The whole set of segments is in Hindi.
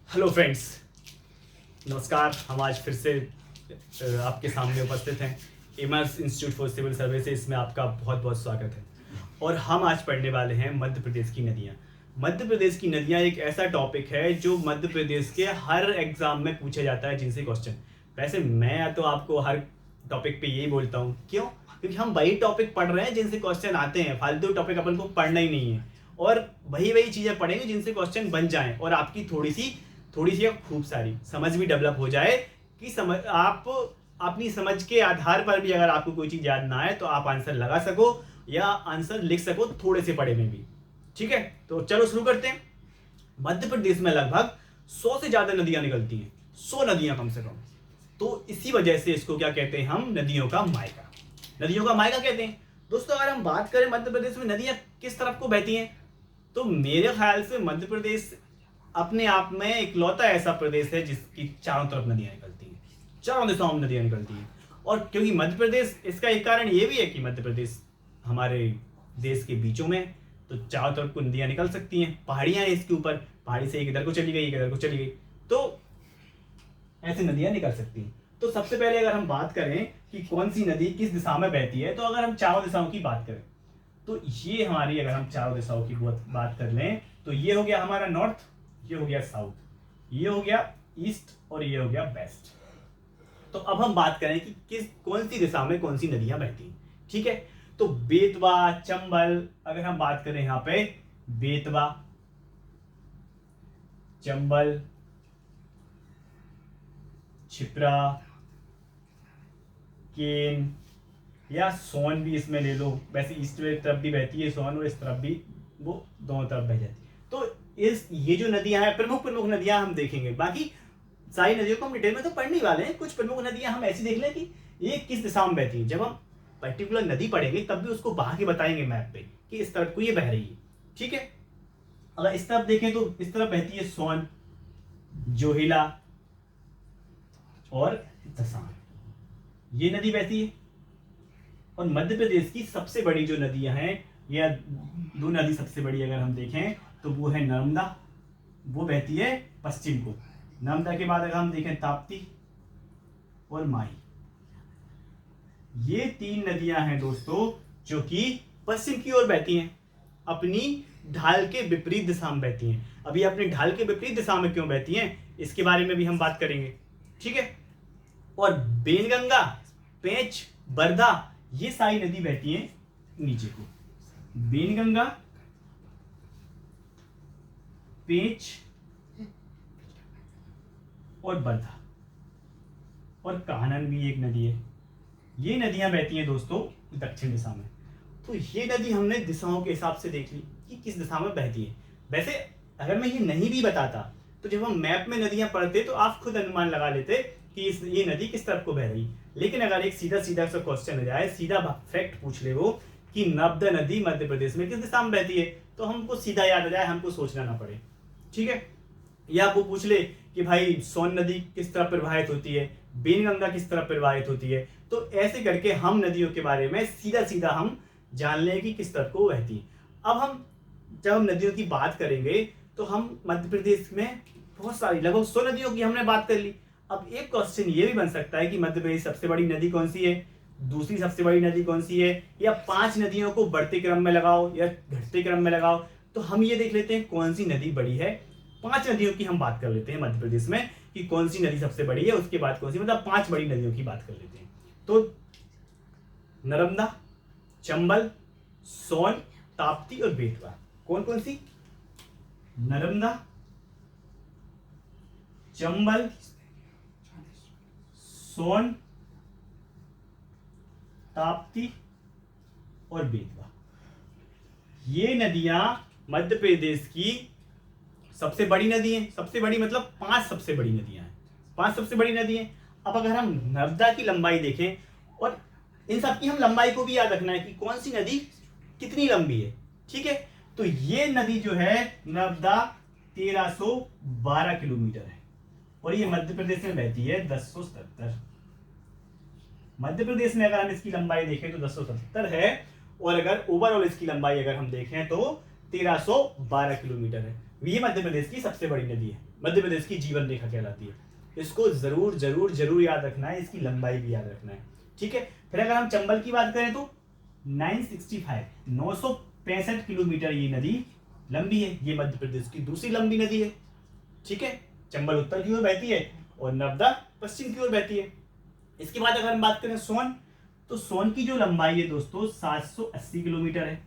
हेलो फ्रेंड्स, नमस्कार। हम आज फिर से आपके सामने उपस्थित हैं। Immerse institute for civil services में आपका बहुत बहुत स्वागत है। और हम आज पढ़ने वाले हैं मध्य प्रदेश की नदियाँ। मध्य प्रदेश की नदियाँ एक ऐसा टॉपिक है जो मध्य प्रदेश के हर एग्जाम में पूछा जाता है जिनसे क्वेश्चन। वैसे मैं तो आपको हर टॉपिक पे यही बोलता हूँ, क्यों? क्योंकि हम वही टॉपिक पढ़ रहे हैं जिनसे क्वेश्चन आते हैं। फालतू टॉपिक अपन को पढ़ना ही नहीं है, और वही वही चीज़ें पढ़ेंगे जिनसे क्वेश्चन बन जाएं और आपकी थोड़ी सी खूब सारी समझ भी डेवलप हो जाए कि समझ आप अपनी समझ के आधार पर भी अगर आपको कोई चीज़ याद ना आए तो आप आंसर लगा सको या आंसर लिख सको थोड़े से पढ़े में भी। ठीक है, तो चलो शुरू करते हैं। मध्य प्रदेश में लगभग 100 से ज़्यादा नदियाँ निकलती हैं, 100 नदियाँ कम से कम। तो इसी वजह से इसको क्या कहते हैं हम? नदियों का मायका। नदियों का मायका कहते हैं। दोस्तों, अगर हम बात करें मध्य प्रदेश में नदियाँ किस तरफ को बहती हैं, तो मेरे ख्याल से मध्य प्रदेश अपने आप में इकलौता ऐसा प्रदेश है जिसकी चारों तरफ नदियां निकलती हैं, चारों दिशाओं में नदियां निकलती हैं। और क्योंकि मध्य प्रदेश, इसका एक कारण ये भी है कि मध्य प्रदेश हमारे देश के बीचों में है, तो चारों तरफ को नदियां निकल सकती हैं। पहाड़ियां हैं इसके ऊपर, पहाड़ी से एक इधर को चली गई, एक इधर को चली गई, तो ऐसी नदियां निकल सकती हैं। तो सबसे पहले अगर हम बात करें कि कौन सी नदी किस दिशा में बहती है, तो अगर हम चारों दिशाओं की बात करें तो ये हमारी, अगर हम चारों दिशाओं की बात कर लें तो ये हो गया हमारा नॉर्थ, ये हो गया साउथ, ये हो गया ईस्ट और ये हो गया वेस्ट। तो अब हम बात करें कि कौन सी दिशा में कौन सी नदियां बहती हैं। ठीक है, तो बेतवा, चंबल, अगर हम बात करें यहां पे बेतवा, चंबल, छिप्रा, केन या सोन भी इसमें ले लो। वैसे ईस्ट में तरफ भी बहती है सोन, और इस तरफ भी वो दोनों तरफ बह जाती है। तो ये जो नदियां हैं, प्रमुख नदियां हम देखेंगे। बाकी सारी नदियों को हम डिटेल में तो पढ़ने ही वाले हैं। कुछ प्रमुख नदियां हम ऐसी देख लें कि ये किस दिशा में बहती है। जब हम पर्टिकुलर नदी पढ़ेंगे तब भी उसको बहा के बताएंगे मैप पे कि इस तरफ को ये बह रही है। ठीक है, अगर इस तरफ देखें तो इस तरफ बहती है सोन, जोहिला और दसांग, ये नदी बहती है। और मध्य प्रदेश की सबसे बड़ी जो नदियां हैं, या दो नदी सबसे बड़ी अगर हम देखें तो वो है नर्मदा, वो बहती है पश्चिम को। नर्मदा के बाद अगर हम देखें ताप्ती और माही, ये तीन नदियां हैं दोस्तों जो कि पश्चिम की ओर बहती हैं, अपनी ढाल के विपरीत दिशा में बहती हैं। अभी अपनी ढाल के विपरीत दिशा में क्यों बहती हैं इसके बारे में भी हम बात करेंगे। ठीक है, और बेनगंगा, पेंच, बरधा, ये सारी नदी बहती हैं नीचे को। बेनगंगा, पेंच और बरधा, और कानन भी एक नदी है। ये नदियां बहती हैं दोस्तों दक्षिण दिशा में। तो ये नदी हमने दिशाओं के हिसाब से देख ली कि किस दिशा में बहती है। वैसे अगर मैं ये नहीं भी बताता तो जब हम मैप में नदियां पढ़ते तो आप खुद अनुमान लगा लेते कि ये नदी किस तरफ को बह रही। लेकिन अगर एक सीधा सीधा सा क्वेश्चन हो जाए, सीधा फैक्ट पूछ ले वो कि नर्मदा नदी मध्य प्रदेश में किस दिशा में बहती है, तो हमको सीधा याद आ जाए, हमको सोचना ना पड़े। ठीक है, या वो पूछ ले कि भाई सोन नदी किस तरफ प्रवाहित होती है, बेनगंगा किस तरफ प्रवाहित होती है, तो ऐसे करके हम नदियों के बारे में सीधा सीधा हम जान लें कि किस तरफ को बहती है। अब जब हम नदियों की बात करेंगे तो हम मध्य प्रदेश में बहुत सारी, लगभग 100 नदियों की हमने बात कर ली। अब एक क्वेश्चन ये भी बन सकता है कि मध्य प्रदेश सबसे बड़ी नदी कौन सी है, दूसरी सबसे बड़ी नदी कौन सी है, या 5 नदियों को बढ़ते क्रम में लगाओ या घटते क्रम में लगाओ। तो हम ये देख लेते हैं कौन सी नदी बड़ी है। 5 नदियों की हम बात कर लेते हैं मध्य प्रदेश में कि कौन सी नदी सबसे बड़ी है, उसके बाद कौन सी, मतलब 5 बड़ी नदियों की बात कर लेते हैं। तो नर्मदा, चंबल, सोन, ताप्ती और बेतवा। कौन कौन सी? नर्मदा, चंबल, सोन, ताप्ती और बेतवा। ये नदियां मध्य प्रदेश की सबसे बड़ी नदी हैं। सबसे बड़ी मतलब 5 सबसे बड़ी नदियां हैं, 5 सबसे बड़ी नदी हैं। अब अगर हम नर्मदा की लंबाई देखें, और इन सब की हम लंबाई को भी याद रखना है कि कौन सी नदी कितनी लंबी है। ठीक है, तो ये नदी जो है नर्मदा 1312 किलोमीटर है, और ये मध्य प्रदेश में बहती है 1077। मध्य प्रदेश में अगर हम इसकी लंबाई देखें तो 1077 है, और अगर ओवरऑल इसकी लंबाई अगर हम देखें तो 1312 किलोमीटर है। ये मध्य प्रदेश की सबसे बड़ी नदी है, मध्य प्रदेश की जीवन रेखा कहलाती है। इसको जरूर जरूर जरूर याद रखना है, इसकी लंबाई भी याद रखना है, ठीक है। फिर अगर हम चंबल की बात करें तो 965 किलोमीटर ये नदी लंबी है। ये मध्य प्रदेश की दूसरी लंबी नदी है, ठीक है। चंबल उत्तर की ओर बहती है और नर्मदा पश्चिम की ओर बहती है। इसके बाद अगर हम बात करें सोन, तो सोन की जो लंबाई है दोस्तों 780 किलोमीटर है।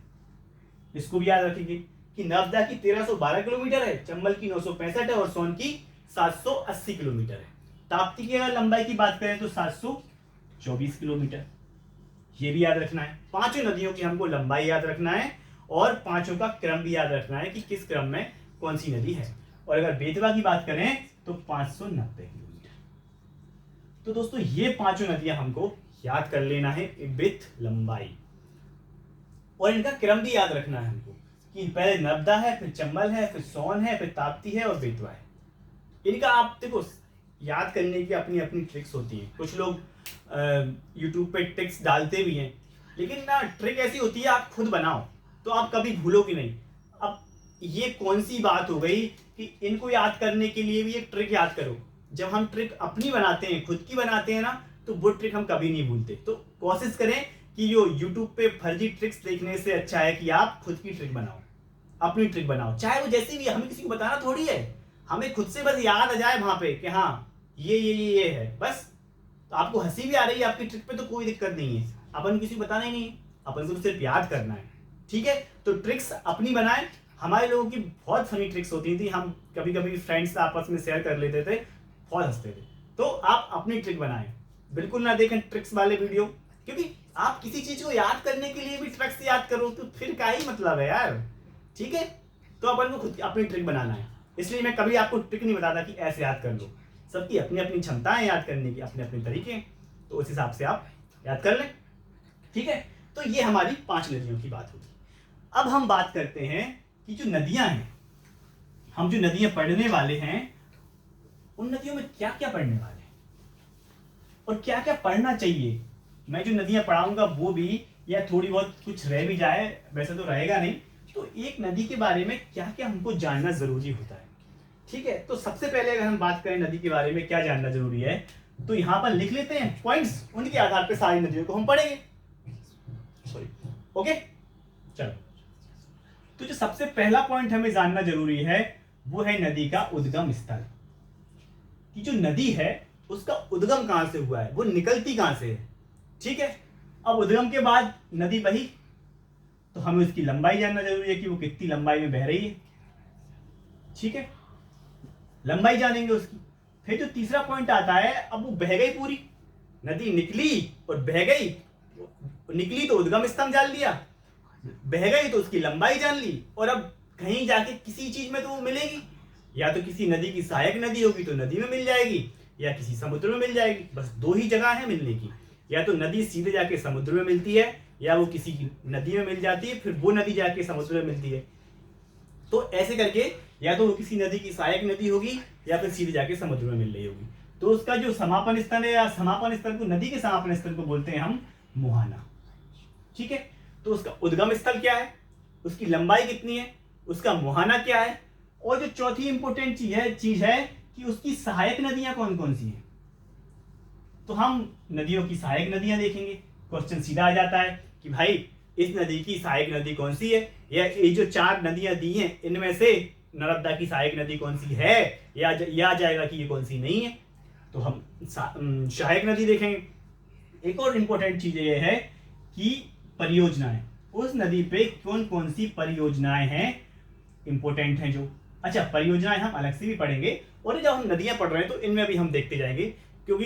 इसको भी याद रखेंगे कि नर्मदा की 1312 किलोमीटर है, चंबल की 965 है और सोन की 780 किलोमीटर है। ताप्ती की अगर लंबाई की बात करें तो 724 किलोमीटर। ये भी याद रखना है। पांचों नदियों की हमको लंबाई याद रखना है और पांचों का क्रम भी याद रखना है कि किस क्रम में कौन सी नदी है। और अगर बेतवा की बात करें तो 590 किलोमीटर। तो दोस्तों ये पांचों नदियां हमको याद कर लेना है विथ लंबाई, और इनका क्रम भी याद रखना है हमको कि पहले नर्मदा है, फिर चंबल है, फिर सोन है, फिर ताप्ती है और बेतवा है। इनका आप देखो याद करने की अपनी अपनी ट्रिक्स होती है। कुछ लोग यूट्यूब पे ट्रिक्स डालते भी हैं, लेकिन ना ट्रिक ऐसी होती है आप खुद बनाओ तो आप कभी भूलोगे नहीं। अब ये कौन सी बात हो गई कि इनको याद करने के लिए भी एक ट्रिक याद करो। जब हम ट्रिक अपनी बनाते हैं, खुद की बनाते हैं ना, तो वो ट्रिक हम कभी नहीं भूलते। तो कोशिश करें कि जो यूट्यूब पे फर्जी ट्रिक्स देखने से अच्छा है कि आप खुद की ट्रिक बनाओ, अपनी ट्रिक बनाओ, चाहे वो जैसी भी। हमें किसी को बताना थोड़ी है, हमें खुद से बस याद आ जाए वहां पे कि हाँ ये है बस। तो आपको हंसी भी आ रही है आपकी ट्रिक पे तो कोई दिक्कत नहीं है, अपन किसी को बताना ही नहीं है, अपन को सिर्फ याद करना है, ठीक है। तो ट्रिक्स अपनी बनाएं। हमारे लोगों की बहुत फनी ट्रिक्स होती थी, हम कभी कभी फ्रेंड्स आपस में शेयर कर लेते थे, बहुत हंसते थे। तो आप अपनी ट्रिक बनाएं, बिल्कुल ना देखें ट्रिक्स वाले वीडियो, क्योंकि आप किसी चीज को याद करने के लिए भी ट्रिक्स याद करो तो फिर क्या ही मतलब है यार, ठीक है। तो अपन को खुद अपनी ट्रिक बनाना है, इसलिए मैं कभी आपको ट्रिक नहीं बताता कि ऐसे याद कर लो। सबकी अपनी अपनी क्षमता है याद करने की, अपने अपने तरीके, तो उस हिसाब से आप याद कर लें, ठीक है। तो ये हमारी 5 नदियों की बात होगी। अब हम बात करते हैं कि जो नदियां हैं, हम जो नदियां पढ़ने वाले हैं, उन नदियों में क्या क्या पढ़ने वाले हैं और क्या क्या पढ़ना चाहिए। मैं जो नदियां पढ़ाऊंगा वो भी, या थोड़ी बहुत कुछ रह भी जाए, वैसे तो रहेगा नहीं, तो एक नदी के बारे में क्या क्या हमको जानना जरूरी होता है, ठीक है। तो सबसे पहले अगर हम बात करें नदी के बारे में क्या जानना जरूरी है, तो यहां पर लिख लेते हैं पॉइंट्स, उनके आधार पर सारी नदियों को हम पढ़ेंगे। सॉरी, ओके, चलो। तो जो सबसे पहला पॉइंट हमें जानना जरूरी है वो है नदी का उद्गम स्थल, कि जो नदी है उसका उद्गम कहां से हुआ है, वो निकलती कहां से है, ठीक है। अब उद्गम के बाद नदी बही तो हमें उसकी लंबाई जानना जरूरी है कि वो कितनी लंबाई में बह रही है, ठीक है, लंबाई जानेंगे उसकी। फिर जो तीसरा पॉइंट आता है, अब वो बह गई पूरी नदी, निकली और बह गई, निकली तो उद्गम स्थान जान लिया, बह गई तो उसकी लंबाई जान ली, और अब कहीं जाके किसी चीज में तो वो मिलेगी, या तो किसी नदी की सहायक नदी होगी तो नदी में मिल जाएगी, या किसी समुद्र में मिल जाएगी। बस 2 ही जगह है मिलने की, या तो नदी सीधे जाके समुद्र में मिलती है, या वो किसी की नदी में मिल जाती है, फिर वो नदी जाके समुद्र में मिलती है। तो ऐसे करके या तो वो किसी नदी की सहायक नदी होगी या फिर सीधे जाके समुद्र में मिल रही होगी। तो उसका जो समापन स्थल है, या समापन स्थल को, नदी के समापन स्थल को बोलते हैं हम मुहाना, ठीक है। तो उसका उद्गम स्थल क्या है, उसकी लंबाई कितनी है, उसका मुहाना क्या है, और जो चौथी इंपोर्टेंट चीज है कि उसकी सहायक नदियां कौन कौन सी हैं। तो हम नदियों की सहायक नदियां देखेंगे, क्वेश्चन सीधा आ जाता है कि भाई इस नदी की सहायक नदी कौन सी है, या ये जो 4 नदियां दी हैं इनमें से नर्मदा की सहायक नदी कौन सी है, या आ जाएगा कि ये कौन सी नहीं है। तो हम सहायक नदी देखेंगे। एक और इंपॉर्टेंट चीज ये है कि परियोजनाएं, उस नदी पे कौन कौन सी परियोजनाएं हैं इंपॉर्टेंट हैं जो। अच्छा, परियोजनाएं हम अलग से भी पढ़ेंगे, और जब हम नदियां पढ़ रहे हैं तो इनमें भी हम देखते जाएंगे, क्योंकि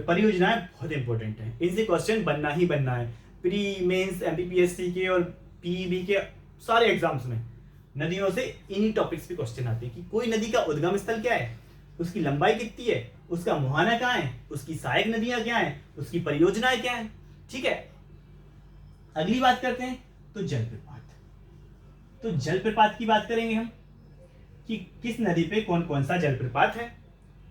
परियोजनाएं बहुत इंपॉर्टेंट हैं, इनसे क्वेश्चन बनना ही बनना है। प्री मेंस एमपीपीएससी के और पीईबी के सारे एग्जाम्स में नदियों से इन्हीं टॉपिक्स पे क्वेश्चन आते हैं कि कोई नदी का उद्गम स्थल क्या है, उसकी लंबाई कितनी है, उसका मुहाना कहाँ है, उसकी सहायक नदियां क्या हैं, उसकी परियोजनाएं क्या हैं, ठीक है। अगली बात करते हैं तो जलप्रपात। तो जलप्रपात की बात करेंगे हम कि किस नदी पे कौन कौन सा जलप्रपात है,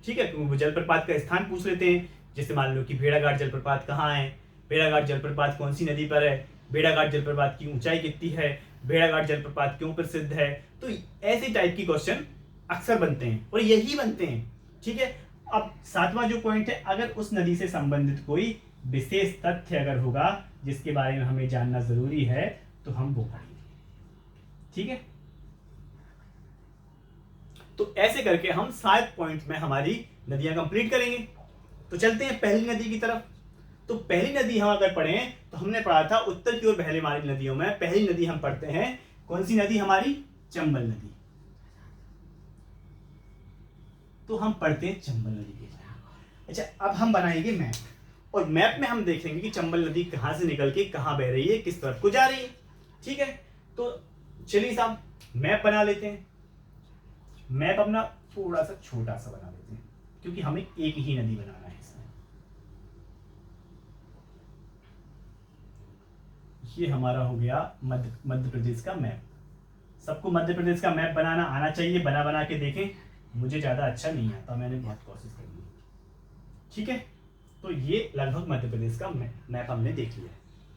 ठीक है। तो जलप्रपात का स्थान पूछ लेते हैं, जैसे मान लो कि भेड़ाघाट जलप्रपात कहाँ है, भेड़ाघाट जलप्रपात कौन सी नदी पर है, भेड़ाघाट जलप्रपात की ऊंचाई कितनी है, भेड़ाघाट जलप्रपात क्यों प्रसिद्ध है। तो ऐसे टाइप की क्वेश्चन अक्सर बनते हैं और यही बनते हैं। ठीक है, अब सातवां जो पॉइंट है, अगर उस नदी से संबंधित कोई विशेष तथ्य अगर होगा जिसके बारे में हमें जानना जरूरी है तो हम वो पढ़ेंगे। ठीक है, तो ऐसे करके हम 7 पॉइंट में हमारी नदियां कंप्लीट करेंगे। तो चलते हैं पहली नदी की तरफ। तो पहली नदी हम अगर पढ़ें तो हमने पढ़ा था उत्तर की ओर बहने वाली नदियों में पहली नदी हम पढ़ते हैं कौन सी नदी, हमारी चंबल नदी। तो हम पढ़ते हैं चंबल नदी के। अच्छा, अब हम बनाएंगे मैप और मैप में हम देखेंगे कि चंबल नदी कहां से निकल के कहां बह रही है, किस तरफ को जा रही है। ठीक है, तो चलिए साहब मैप बना लेते हैं। मैप अपना थोड़ा सा छोटा सा बना लेते हैं क्योंकि हमें एक ही नदी बनाना है इसमें। ये हमारा हो गया मध्य प्रदेश का मैप। सबको मध्य प्रदेश का मैप बनाना आना चाहिए, बना बना के देखें। मुझे ज्यादा अच्छा नहीं आता, मैंने बहुत कोशिश करी है। ठीक है, तो ये लगभग मध्य प्रदेश का मैप हमने देख लिया है।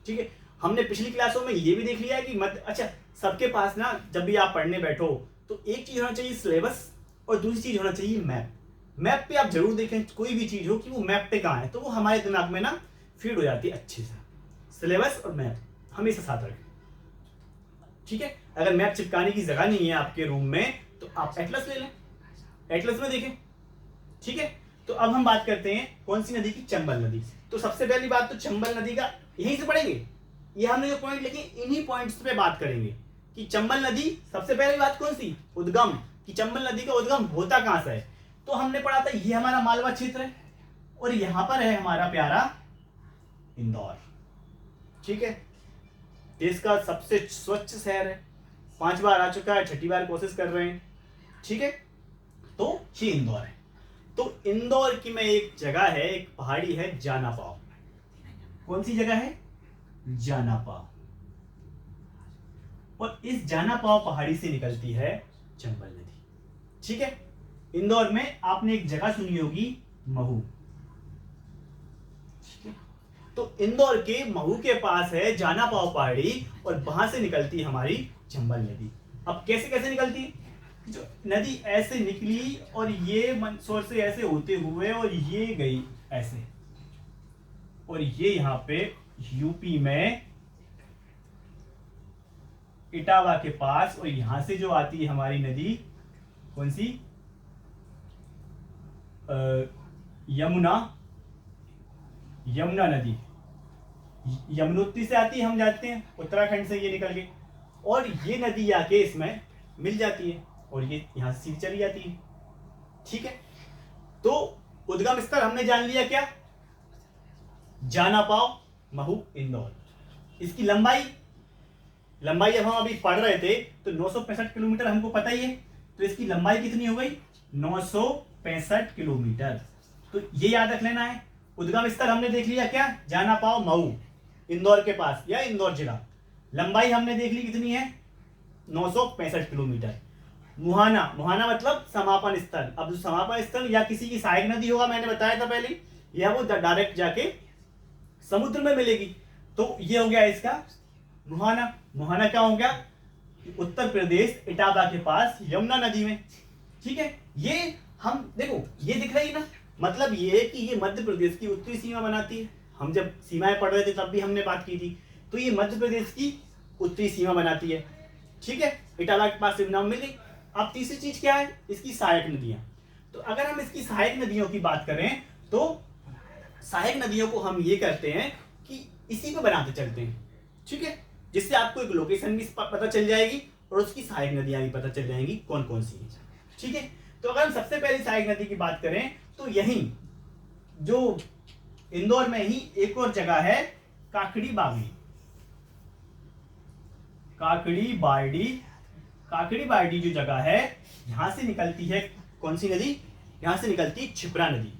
ठीक है, हमने पिछली क्लासों में ये भी देख लिया है कि अच्छा, सबके पास ना जब भी आप पढ़ने बैठो तो एक चीज होना चाहिए सिलेबस और दूसरी चीज होना चाहिए मैप। मैप पे आप जरूर देखें, कोई भी चीज हो कि वो मैप पे कहाँ है, तो वो हमारे दिमाग में ना फीड हो जाती है अच्छे से। सिलेबस और मैप हमेशा साथ रखें। ठीक है, अगर मैप चिपकाने की जगह नहीं है आपके रूम में तो आप एटलस ले लें, एटलस में देखें। ठीक है, तो अब हम बात करते हैं कौन सी नदी की, चंबल नदी। तो सबसे पहली बात तो चंबल नदी का यहीं से पढ़ेंगे। ये हमने जो पॉइंट लिखे इन्हीं पॉइंट्स पे बात करेंगे कि चंबल नदी सबसे पहली बात कौन सी, उद्गम, कि चंबल नदी का उद्गम होता कहां से है। तो हमने पढ़ा था ये हमारा मालवा क्षेत्र है और यहां पर है हमारा प्यारा इंदौर। ठीक है, देश का सबसे स्वच्छ शहर है, 5 बार आ चुका है, 6ठी बार कोशिश कर रहे हैं। ठीक है, तो ये इंदौर है। तो इंदौर की में एक जगह है, एक पहाड़ी है जानापाव। कौन सी जगह है, जानापाव। और इस जानापाव पहाड़ी से निकलती है चंबल नदी। ठीक है, इंदौर में आपने एक जगह सुनी होगी महू। ठीक है, तो इंदौर के महू के पास है जानापाव पहाड़ी और वहां से निकलती है हमारी चंबल नदी। अब कैसे कैसे निकलती है, जो नदी ऐसे निकली और ये मंदसौर से ऐसे होते हुए और ये गई ऐसे, और ये यहां पे यूपी में इटावा के पास, और यहां से जो आती है हमारी नदी कौन सी, यमुना नदी। यमुनोत्री से आती है, हम जानते हैं उत्तराखंड से ये निकल के, और ये नदी आके इसमें मिल जाती है और ये यहां से सीधी चली जाती है। ठीक है, तो उद्गम स्थल हमने जान लिया क्या, जानापाव, महू, इंदौर। इसकी लंबाई अब हम अभी पढ़ रहे थे तो 965 किलोमीटर हमको पता ही है। तो इसकी लंबाई कितनी हो गई, 965 किलोमीटर। तो ये याद रख लेना है। उद्गम स्थल हमने देख लिया क्या, जानापाव, महू, इंदौर के पास या इंदौर जिला। लंबाई हमने देख ली कितनी है, 965 किलोमीटर। मुहाना मतलब समापन स्थल। अब जो समापन स्थल या किसी की सहायक नदी होगा, मैंने बताया था पहले, या वो डायरेक्ट जाके समुद्र में मिलेगी। तो ये हो गया इसका मुहाना क्या हो गया, उत्तर प्रदेश इटावा के पास यमुना नदी में। ठीक है, ये हम देखो ये दिख रही ना, मतलब ये है कि ये मध्य प्रदेश की उत्तरी सीमा बनाती है। हम जब सीमाएं पढ़ रहे थे तब भी हमने बात की थी, तो ये मध्य प्रदेश की उत्तरी सीमा बनाती है। ठीक है, इटावा के पास यमुना मिल गई। अब तीसरी चीज क्या है, इसकी सहायक नदियां। तो अगर हम इसकी सहायक नदियों की बात करें तो सहायक नदियों को हम ये करते हैं कि इसी पे बनाते चलते हैं। ठीक है, जिससे आपको एक लोकेशन भी पता चल जाएगी और उसकी सहायक नदियां भी पता चल जाएंगी कौन कौन सी है। ठीक है, तो अगर हम सबसे पहले सहायक नदी की बात करें तो यही जो इंदौर में ही एक और जगह है काकड़ी बारडी जो जगह है, यहां से निकलती है कौन सी नदी, यहां से निकलती क्षिप्रा नदी।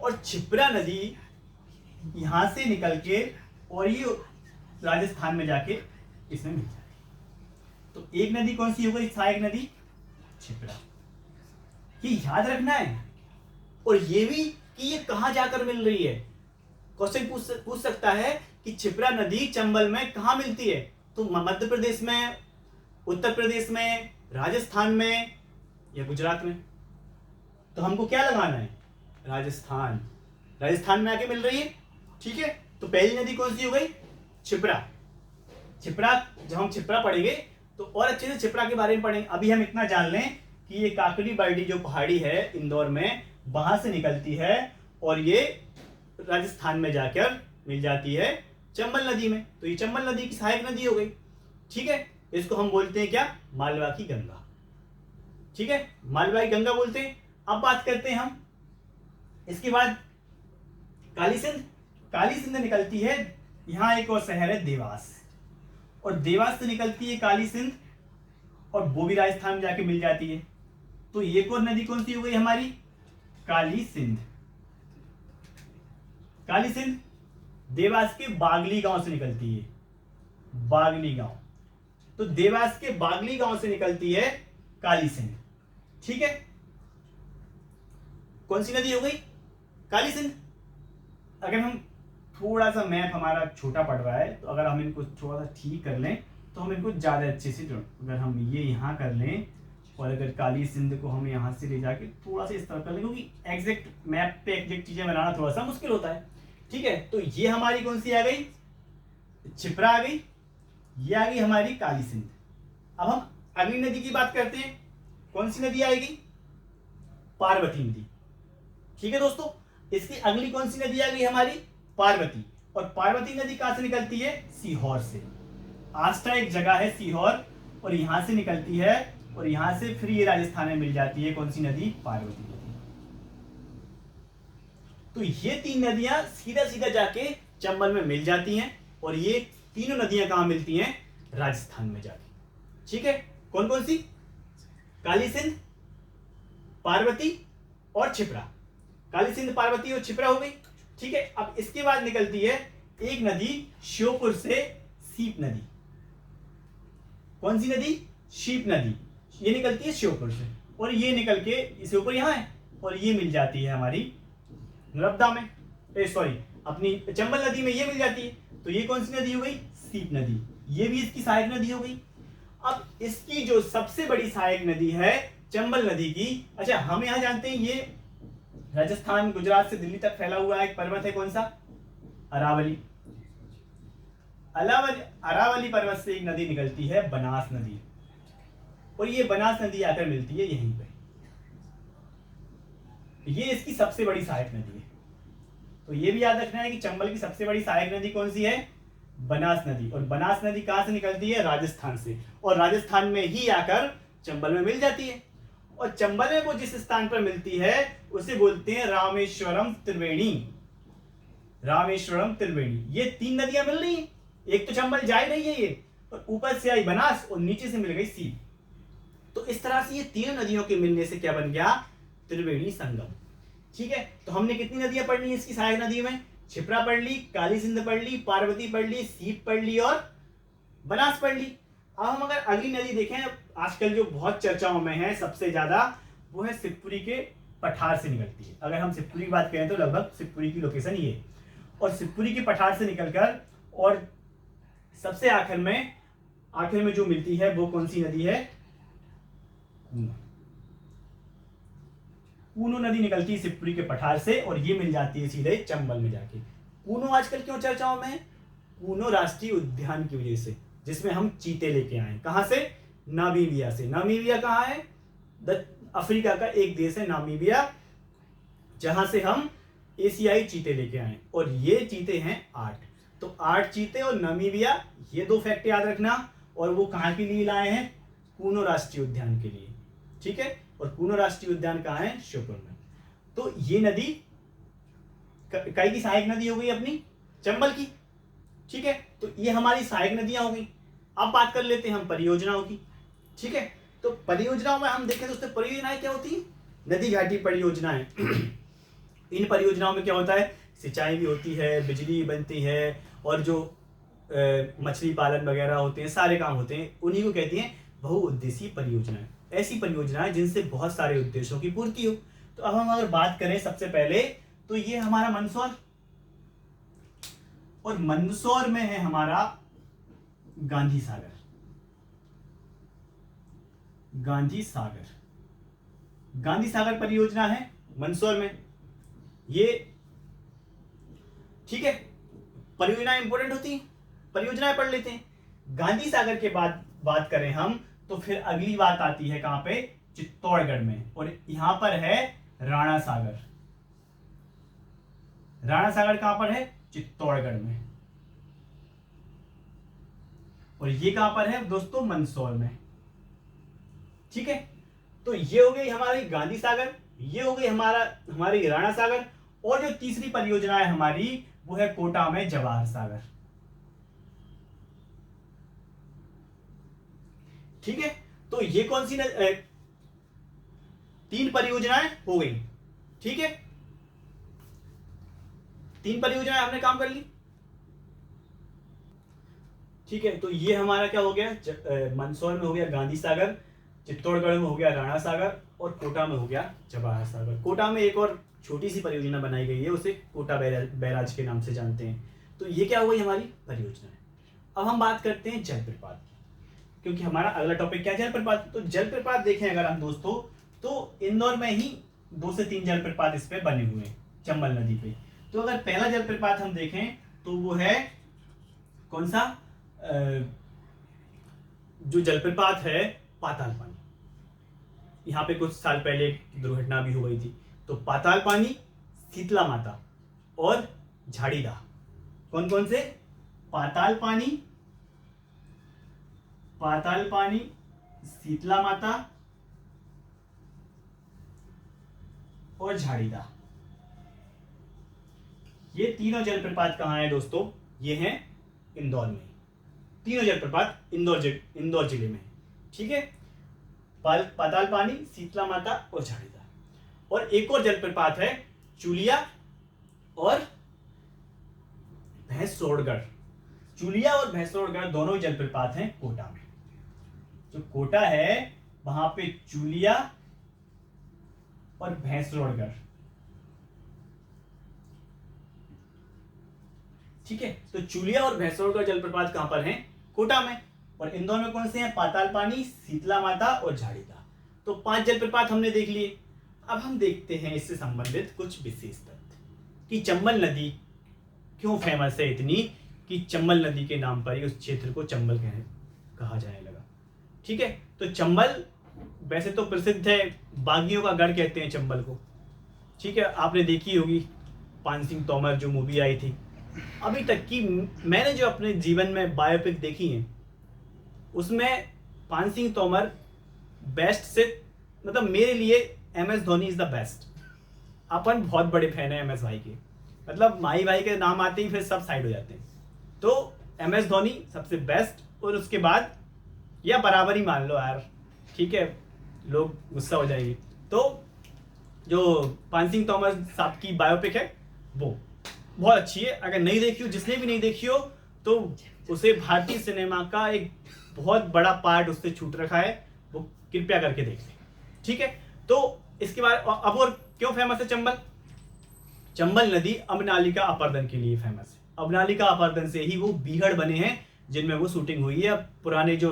और क्षिप्रा नदी यहां से निकल के और ये राजस्थान में जाके इसमें मिल जाती है। तो एक नदी कौन सी हो गई, सहायक नदी क्षिप्रा। ये याद रखना है, और ये भी कि ये कहां जाकर मिल रही है। क्वेश्चन पूछ सकता है कि क्षिप्रा नदी चंबल में कहां मिलती है, तो मध्य प्रदेश में उत्तर प्रदेश में, राजस्थान में या गुजरात में? तो हमको क्या लगाना है? राजस्थान। राजस्थान में आके मिल रही है, ठीक है। तो पहली नदी कौन सी हो गई? छिप्रा। छिप्रा, जब हम छिप्रा पढ़ेंगे तो और अच्छे से छिप्रा के बारे में पढ़ेंगे। अभी हम इतना जान लें कि ये काकड़ी बरडी जो पहाड़ी है इंदौर में, वहां से निकलती है और ये राजस्थान में जाकर मिल जाती है चंबल नदी में। तो ये चंबल नदी की सहायक नदी हो गई, ठीक है। इसको हम बोलते हैं क्या? मालवा की गंगा, ठीक है, मालवा की गंगा बोलते हैं। अब बात करते हैं हम इसके बाद काली सिंध। काली सिंध निकलती है, यहां एक और शहर है देवास, और देवास से निकलती है काली सिंध और वो भी राजस्थान में जाके मिल जाती है। तो ये एक और नदी कौन सी हो गई हमारी? काली सिंध। काली सिंध देवास के बागली गांव से निकलती है, बागली गांव। तो देवास के बागली गांव से निकलती है काली सिंध, ठीक है। कौन सी नदी हो गई? काली सिंध। अगर हम थोड़ा सा मैप हमारा छोटा पड़ रहा है, तो अगर हम इनको थोड़ा सा ठीक कर लें तो हम इनको ज्यादा अच्छे से जोड़, अगर हम ये यहाँ कर लें और अगर काली सिंध को हम यहाँ से ले जाके थोड़ा सा इस तरह कर लें, क्योंकि एग्जैक्ट मैप पे एग्जैक्ट चीजें बनाना थोड़ा सा मुश्किल होता है, ठीक है। तो ये हमारी कौन सी आ गई? छिप्रा आ गई, ये आ गई हमारी काली सिंध। अब हम अगली नदी की बात करते हैं। कौन सी नदी आएगी? पार्वती नदी, ठीक है दोस्तों। इसकी अगली कौन सी नदी आ गई हमारी? पार्वती। और पार्वती नदी कहां से निकलती है? सीहोर से। आस्था एक जगह है सीहोर, और यहां से निकलती है और यहां से फिर ये राजस्थान में मिल जाती है। कौन सी नदी? पार्वती नदी। तो ये तीन नदियां सीधा सीधा जाके चंबल में मिल जाती हैं, और ये तीनों नदियां कहां मिलती हैं? राजस्थान में जाके, ठीक है। कौन कौन सी? काली सिंध, पार्वती और छिप्रा। काली सिंध, पार्वती और छिप्रा हो गई, ठीक है। अब इसके बाद निकलती है एक नदी श्योपुर से, सीप नदी। कौन सी नदी? शीप नदी। ये निकलती है श्योपुर से, और ये निकल के श्योपुर यहां है और ये मिल जाती है हमारी नर्मदा में, सॉरी अपनी चंबल नदी में ये मिल जाती है। तो ये कौन सी नदी हो गई? सीप नदी। ये भी इसकी सहायक नदी हो गई। अब इसकी जो सबसे बड़ी सहायक नदी है चंबल नदी की, अच्छा हम यहां जानते हैं ये राजस्थान गुजरात से दिल्ली तक फैला हुआ एक पर्वत है। कौन सा? अरावली। अरावली पर्वत से एक नदी निकलती है, बनास नदी, और ये बनास नदी आकर मिलती है यहीं पे। ये इसकी सबसे बड़ी सहायक नदी है। तो ये भी याद रखना है कि चंबल की सबसे बड़ी सहायक नदी कौन सी है? बनास नदी। और बनास नदी कहां से निकलती है? राजस्थान से, और राजस्थान में ही आकर चंबल में मिल जाती है। और चंबल में वो जिस स्थान पर मिलती है उसे बोलते हैं रामेश्वरम त्रिवेणी। रामेश्वरम त्रिवेणी। ये तीन नदियां मिल रही हैं, एक तो चंबल जा ही रही है ये, और ऊपर से आई बनास और नीचे से मिल गई सीप। तो इस तरह से ये तीनों नदियों के मिलने से क्या बन गया? त्रिवेणी संगम, ठीक है। तो हमने कितनी नदियां पढ़ ली इसकी सहायक नदी में? छिप्रा पढ़ ली, काली सिंध पढ़ ली, पार्वती पढ़ ली, सीप पढ़ ली और बनास पढ़ ली। अब हम अगर अगली नदी देखें, आजकल जो बहुत चर्चाओं में है सबसे ज्यादा, वो है शिवपुरी के पठार से निकलती है। अगर हम शिवपुरी की बात करें तो लगभग शिवपुरी की लोकेशन ये, और शिवपुरी के पठार से निकलकर और सबसे आखिर में जो मिलती है वो कौन सी नदी है? कूनो नदी निकलती है शिवपुरी के पठार से, और ये मिल जाती है सीधे चंबल में जाके। कूनो आजकल क्यों चर्चाओं में है? कूनो राष्ट्रीय उद्यान की वजह से, जिसमें हम चीते लेके आए। कहां से? नामीबिया से। नामीबिया कहां है? अफ्रीका का एक देश है नामीबिया, जहां से हम एशियाई चीते लेके आए, और ये चीते हैं 8। तो 8 चीते और नामीबिया, ये 2 फैक्ट याद रखना। और वो कहां के लिए लाए हैं? कूनो राष्ट्रीय उद्यान के लिए, ठीक है। और कूनो राष्ट्रीय उद्यान कहां है? श्योपुर में। तो ये नदी कई की सहायक नदी हो गई अपनी चंबल की, ठीक है। तो ये हमारी सहायक नदियां हो गई। अब बात कर लेते हैं हम परियोजनाओं की, ठीक है। तो परियोजनाओं में हम देखें दोस्तों, परियोजनाएं क्या होती है? नदी घाटी परियोजनाएं। इन परियोजनाओं में क्या होता है? सिंचाई भी होती है, बिजली बनती है, और जो मछली पालन वगैरह होते हैं, सारे काम होते हैं, उन्हीं को कहती हैं बहुउद्देशीय परियोजनाएं। ऐसी परियोजनाएं जिनसे बहुत सारे उद्देश्यों की पूर्ति हो। तो अब हम अगर बात करें सबसे पहले, तो ये हमारा मंदसौर, और मंदसौर में है हमारा गांधी सागर। गांधी सागर। गांधी सागर परियोजना है मंदसौर में। ये ठीक है, परियोजना इंपॉर्टेंट होती है, परियोजनाएं पढ़ लेते हैं। गांधी सागर के बाद बात करें हम तो फिर अगली बात आती है कहां पे, चित्तौड़गढ़ में, और यहां पर है राणा सागर। राणा सागर कहां पर है, चित्तौड़गढ़ में, और ये कहां पर है दोस्तों, मंदसौर में। ठीक है, तो ये हो गई हमारी गांधी सागर, ये हो गई हमारी राणा सागर, और जो तीसरी परियोजना है हमारी वो है कोटा में जवाहर सागर। ठीक है, तो ये कौन सी तीन परियोजनाएं हो गई। ठीक है, तीन परियोजनाएं हमने काम कर ली। ठीक है, तो ये हमारा क्या हो गया, मंदसौर में हो गया गांधी सागर, चित्तौड़गढ़ में हो गया राणा सागर, और कोटा में हो गया जवाहर सागर। कोटा में एक और छोटी सी परियोजना बनाई गई है, उसे कोटा बैराज के नाम से जानते हैं। तो ये क्या हो गई हमारी परियोजना है। अब हम बात करते हैं जलप्रपात की, क्योंकि हमारा अगला टॉपिक क्या है, जलप्रपात। तो जलप्रपात देखें अगर हम दोस्तों, तो इंदौर में ही 2 से 3 जलप्रपात इस पे बने हुए हैं चंबल नदी पे। तो अगर पहला जलप्रपात हम देखें तो वो है कौन सा, जो जलप्रपात है पाताल पानी। यहाँ पे कुछ साल पहले एक दुर्घटना भी हो गई थी। तो पाताल पानी, शीतला माता और झाड़ीदा, कौन कौन से, पाताल पानी, शीतला माता और झाड़ीदा। ये तीनों जलप्रपात कहां है दोस्तों, ये हैं इंदौर में। तीनों जलप्रपात इंदौर जिले में। ठीक है, पाताल पानी, शीतला माता और झाड़ीदा। और एक और जलप्रपात है चुलिया और भैंसोड़गढ़। चुलिया और भैंसोड़गढ़ दोनों जलप्रपात हैं कोटा में। जो कोटा है वहां पे चुलिया और भैंसोड़गढ़। ठीक है, तो चुलिया और भैंसोड़गढ़ जलप्रपात कहां पर हैं, कोटा में। और इंदौर में कौन से हैं, पाताल पानी, शीतला माता और झाड़ीदा। तो 5 जलप्रपात हमने देख लिए। अब हम देखते हैं इससे संबंधित कुछ विशेष तथ्य कि चंबल नदी क्यों फेमस है इतनी, कि चंबल नदी के नाम पर ही उस क्षेत्र को चंबल कहा जाने लगा। ठीक है, तो चंबल वैसे तो प्रसिद्ध है, बागियों का गढ़ कहते हैं चंबल को। ठीक है, आपने देखी होगी पान सिंह तोमर जो मूवी आई थी। अभी तक की मैंने जो अपने जीवन में बायोपिक देखी है उसमें पान सिंह तोमर बेस्ट से, मतलब मेरे लिए MS Dhoni is the best. अपन बहुत बड़े फैन है MS भाई के, मतलब माही भाई के नाम आते ही फिर सब साइड हो जाते हैं। तो MS धोनी सबसे बेस्ट, और उसके बाद या बराबर ही मान लो यार, ठीक है, लोग गुस्सा हो जाएंगे। तो जो पान सिंह तोमर साहब की बायोपिक है वो बहुत अच्छी है। अगर नहीं देखी हो, जिसने भी नहीं देखी हो, तो उसे भारतीय सिनेमा का एक बहुत बड़ा पार्ट उससे छूट रखा है, वो कृपया करके देख लें। ठीक है, तो इसके बाद अब और क्यों फेमस है चंबल। चंबल नदी अबनालिका अपर्दन के लिए फेमस है। अबनालिका अपर्दन से ही वो बीहड़ बने हैं जिनमें वो शूटिंग हुई है। अब पुराने जो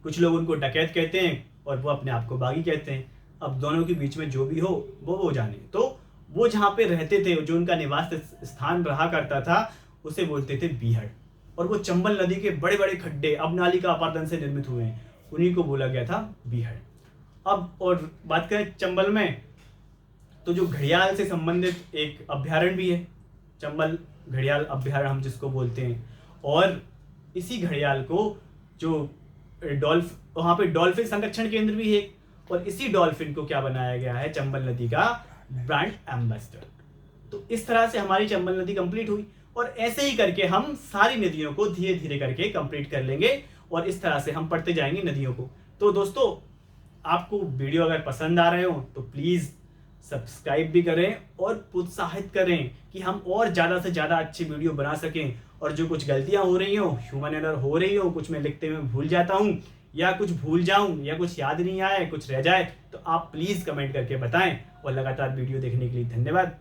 कुछ लोग उनको डकैत कहते हैं और वो अपने आप को बागी कहते हैं। अब दोनों के बीच में जो भी हो वो जाने। तो वो जहाँ पे रहते थे, जो उनका निवास स्थान रहा करता था, उसे बोलते थे बीहड़। और वो चंबल नदी के बड़े बड़े खड्डे अबनालिका अपर्दन से निर्मित हुए हैं, उन्हीं को बोला गया था बीहड़। अब और बात करें चंबल में, तो जो घड़ियाल से संबंधित एक अभ्यारण्य भी है, चंबल घड़ियाल अभ्यारण्य हम जिसको बोलते हैं। और इसी घड़ियाल को जो वहाँ पे डॉल्फिन संरक्षण केंद्र भी है, और इसी डॉल्फिन को क्या बनाया गया है, चंबल नदी का ब्रांड एम्बेसडर। तो इस तरह से हमारी चंबल नदी कंप्लीट हुई, और ऐसे ही करके हम सारी नदियों को धीरे धीरे करके कंप्लीट कर लेंगे, और इस तरह से हम पढ़ते जाएंगे नदियों को। तो दोस्तों, आपको वीडियो अगर पसंद आ रहे हो तो प्लीज़ सब्सक्राइब भी करें और प्रोत्साहित करें कि हम और ज़्यादा से ज़्यादा अच्छी वीडियो बना सकें। और जो कुछ गलतियां हो रही हो, ह्यूमन एरर हो रही हो, कुछ मैं लिखते में भूल जाता हूं, या कुछ भूल जाऊं, या कुछ याद नहीं आए, कुछ रह जाए, तो आप प्लीज़ कमेंट करके बताएं। और लगातार वीडियो देखने के लिए धन्यवाद।